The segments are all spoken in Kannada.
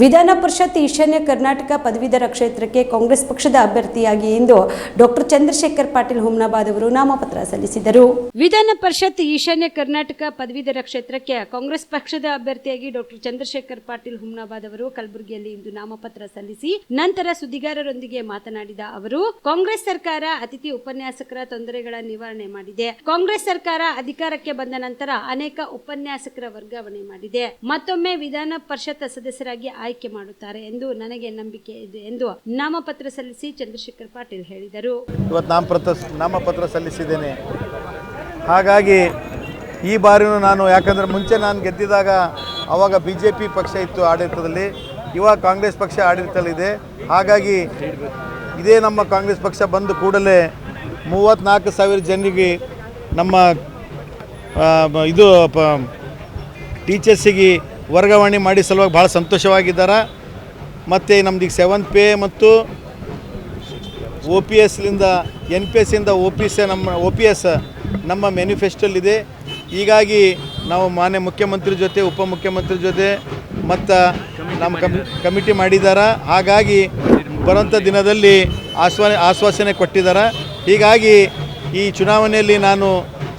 ವಿಧಾನ ಪರಿಷತ್ ಈಶಾನ್ಯ ಕರ್ನಾಟಕ ಪದವೀಧರ ಕ್ಷೇತ್ರಕ್ಕೆ ಕಾಂಗ್ರೆಸ್ ಪಕ್ಷದ ಅಭ್ಯರ್ಥಿಯಾಗಿ ಇಂದು ಡಾಕ್ಟರ್ ಚಂದ್ರಶೇಖರ್ ಪಾಟೀಲ್ ಹುಮ್ನಾಬಾದ್ ಅವರು ನಾಮಪತ್ರ ಸಲ್ಲಿಸಿದರು. ವಿಧಾನ ಪರಿಷತ್ ಈಶಾನ್ಯ ಕರ್ನಾಟಕ ಪದವೀಧರ ಕ್ಷೇತ್ರಕ್ಕೆ ಕಾಂಗ್ರೆಸ್ ಪಕ್ಷದ ಅಭ್ಯರ್ಥಿಯಾಗಿ ಡಾಕ್ಟರ್ ಚಂದ್ರಶೇಖರ್ ಪಾಟೀಲ್ ಹುಮ್ನಾಬಾದ್ ಅವರು ಕಲಬುರಗಿಯಲ್ಲಿ ಇಂದು ನಾಮಪತ್ರ ಸಲ್ಲಿಸಿ ನಂತರ ಸುದ್ದಿಗಾರರೊಂದಿಗೆ ಮಾತನಾಡಿದ ಅವರು, ಕಾಂಗ್ರೆಸ್ ಸರ್ಕಾರ ಅತಿಥಿ ಉಪನ್ಯಾಸಕರ ತೊಂದರೆಗಳ ನಿವಾರಣೆ ಮಾಡಿದೆ. ಕಾಂಗ್ರೆಸ್ ಸರ್ಕಾರ ಅಧಿಕಾರಕ್ಕೆ ಬಂದ ನಂತರ ಅನೇಕ ಉಪನ್ಯಾಸಕರ ವರ್ಗಾವಣೆ ಮಾಡಿದೆ. ಮತ್ತೊಮ್ಮೆ ವಿಧಾನ ಪರಿಷತ್ ಸದಸ್ಯರಾಗಿ ಆಯ್ಕೆ ಮಾಡುತ್ತಾರೆ ಎಂದು ನನಗೆ ನಂಬಿಕೆ ಇದೆ ಎಂದು ನಾಮಪತ್ರ ಸಲ್ಲಿಸಿ ಚಂದ್ರಶೇಖರ್ ಪಾಟೀಲ್ ಹೇಳಿದರು. ಇವತ್ತು ನಾಮಪತ್ರ ಸಲ್ಲಿಸಿದ್ದೇನೆ. ಹಾಗಾಗಿ ಈ ಬಾರಿಯೂ ನಾನು, ಯಾಕಂದರೆ ಮುಂಚೆ ನಾನು ಗೆದ್ದಿದಾಗ ಆವಾಗ BJP ಪಕ್ಷ ಇತ್ತು ಆಡಳಿತದಲ್ಲಿ, ಇವಾಗ ಕಾಂಗ್ರೆಸ್ ಪಕ್ಷ ಆಡಳಿತದಲ್ಲಿದೆ. ಹಾಗಾಗಿ ಇದೇ ನಮ್ಮ ಕಾಂಗ್ರೆಸ್ ಪಕ್ಷ ಬಂದ ಕೂಡಲೇ 34,000 ಜನರಿಗೆ ನಮ್ಮ ಟೀಚರ್ಸಿಗೆ ವರ್ಗಾವಣೆ ಮಾಡಿ ಸಲುವಾಗಿ ಭಾಳ ಸಂತೋಷವಾಗಿದ್ದಾರೆ. ಮತ್ತು ನಮ್ದೀಗ 7th ಪೇ ಮತ್ತು OPSಲಿಂದ NPS ಇಂದ OPS ನಮ್ಮ ಮ್ಯಾನಿಫೆಸ್ಟೋಲ್ಲಿದೆ. ಹೀಗಾಗಿ ನಾವು ಮಾನ್ಯ ಮುಖ್ಯಮಂತ್ರಿ ಜೊತೆ ಉಪಮುಖ್ಯಮಂತ್ರಿ ಜೊತೆ ಮತ್ತು ನಮ್ಮ ಕಮಿಟಿ ಮಾಡಿದ್ದಾರೆ. ಹಾಗಾಗಿ ಬರುವಂಥ ದಿನದಲ್ಲಿ ಆಶ್ವಾಸನೆ ಕೊಟ್ಟಿದ್ದಾರೆ. ಹೀಗಾಗಿ ಈ ಚುನಾವಣೆಯಲ್ಲಿ ನಾನು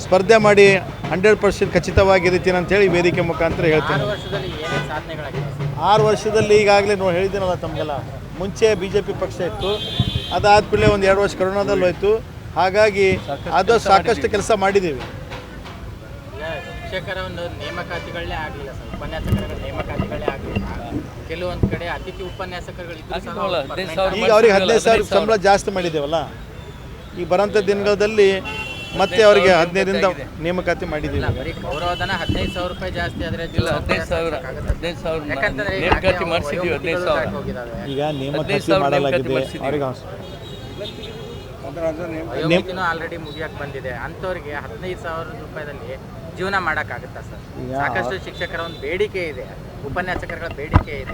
ಸ್ಪರ್ಧೆ ಮಾಡಿ 100% ಖಚಿತವಾಗಿರ್ತೀನಿ ಅಂತೇಳಿ ವೇದಿಕೆ ಮುಖಾಂತರ ಹೇಳ್ತೀನಿ. 6 ವರ್ಷದಲ್ಲಿ ಈಗಾಗಲೇ ಹೇಳಿದ್ದೀನಲ್ಲ ತಮಗೆಲ್ಲ, ಮುಂಚೆ BJP ಪಕ್ಷ ಇತ್ತು, ಅದಾದಮೇಲೆ ಒಂದು 2 ವರ್ಷ ಕೊರೋನಾದಲ್ಲಿ ಹೋಯಿತು. ಹಾಗಾಗಿ ಅದು ಸಾಕಷ್ಟು ಕೆಲಸ ಮಾಡಿದ್ದೀವಿ. ಶಿಕ್ಷಕರ ಒಂದು ನೇಮಕಾತಿಗಳೇ ಆಗಲಿಲ್ಲ ಸರ್, ಉಪನ್ಯಾಸಕರ ನೇಮಕಾತಿಗಳೇ ಆಗಲಿಲ್ಲ. ಕೆಲವೊಂದು ಕಡೆ ಅತಿಥಿ ಉಪನ್ಯಾಸಕರುಗಳಿದ್ದು ಈಗ ಅವ್ರಿಗೆ 15,000 ಸಂಬಳ ಜಾಸ್ತಿ ಮಾಡಿದ್ದೇವಲ್ಲ, ಈ ಬರೋಂಥ ದಿನಗಳಲ್ಲಿ ಮತ್ತೆ ಅವರಿಗೆ 15ರಿಂದ ನೇಮಕಾತಿ ಮಾಡಿದ್ದೀವಿ. ಗೌರವಧನ 15,000 ರೂಪಾಯಿ ಜಾಸ್ತಿ ಆದರೆ ಈಗ ನೇಮಕಾತಿ ಮಾಡಲಾಗಿದೆ. ಅವರಿಗೆ ಆಲ್ರೆಡಿ ಮುಗಿಯಕ್ಕೆ ಬಂದಿದೆ. ಅಂಥವ್ರಿಗೆ 15,000 ರೂಪಾಯಿದಲ್ಲಿ ಜೀವನ ಮಾಡೋಕ್ಕಾಗುತ್ತಾ ಸರ್? ಸಾಕಷ್ಟು ಶಿಕ್ಷಕರ ಒಂದು ಬೇಡಿಕೆ ಇದೆ, ಉಪನ್ಯಾಸಕರ ಬೇಡಿಕೆ ಇದೆ.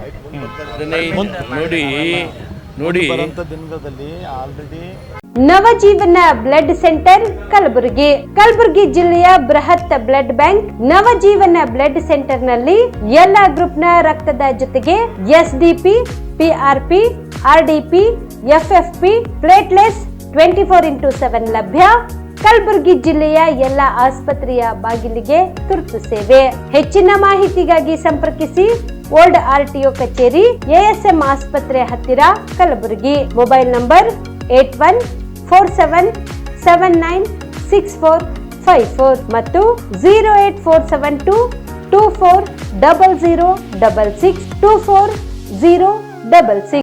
ನೋಡಿ ಬರುವಂಥ ದಿನಗಳಲ್ಲಿ already Navajeevan blood centre Kalaburagi ಜಿಲ್ಲೆಯ ಬೃಹತ್ blood bank Navajeevan blood centre ನಲ್ಲಿ ಎಲ್ಲಾ ಗ್ರೂಪ್ ನ ರಕ್ತದ ಜೊತೆಗೆ SDP, PRP, RDP, FFP, platelets 24x7 ಲಭ್ಯ. ಕಲಬುರಗಿ ಜಿಲ್ಲೆಯ ಎಲ್ಲ ಆಸ್ಪತ್ರೆಯ ಬಾಗಿಲಿಗೆ ತುರ್ತು ಸೇವೆ. ಹೆಚ್ಚಿನ ಮಾಹಿತಿಗಾಗಿ ಸಂಪರ್ಕಿಸಿ ಓಲ್ಡ್ RTO ಕಚೇರಿ, ASM ಆಸ್ಪತ್ರೆ ಹತ್ತಿರ, ಕಲಬುರಗಿ. ಮೊಬೈಲ್ ನಂಬರ್ 8147979654 ಮತ್ತು 08472240066 240066.